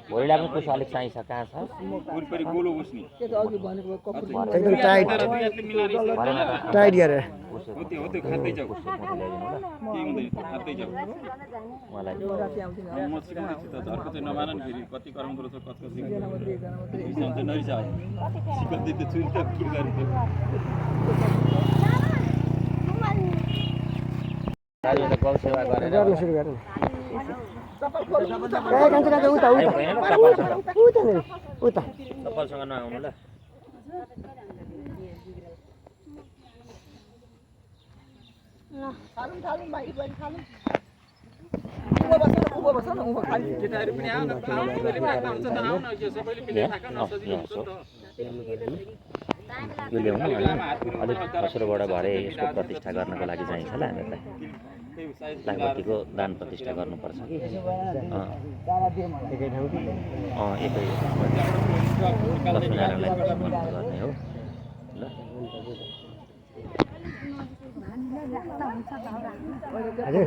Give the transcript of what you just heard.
भोलि लाग्ने कुछ अलिक चाहिन्छ कहाँ छ एकदम टाइट टाइट गरेर गौ सेवा गरेर गर्नु सुरु गर्नु उता चप्पलसँग नआउनु ल यो ल्याउनु अलिक खसरोबाट भरे यसको प्रतिष्ठा गर्नको लागि चाहिन्छ ल हामीलाई लाखपतिको दान प्रतिष्ठा गर्नुपर्छ कि एकै लक्ष्मीनारायणलाई गर्ने हो ल हजुर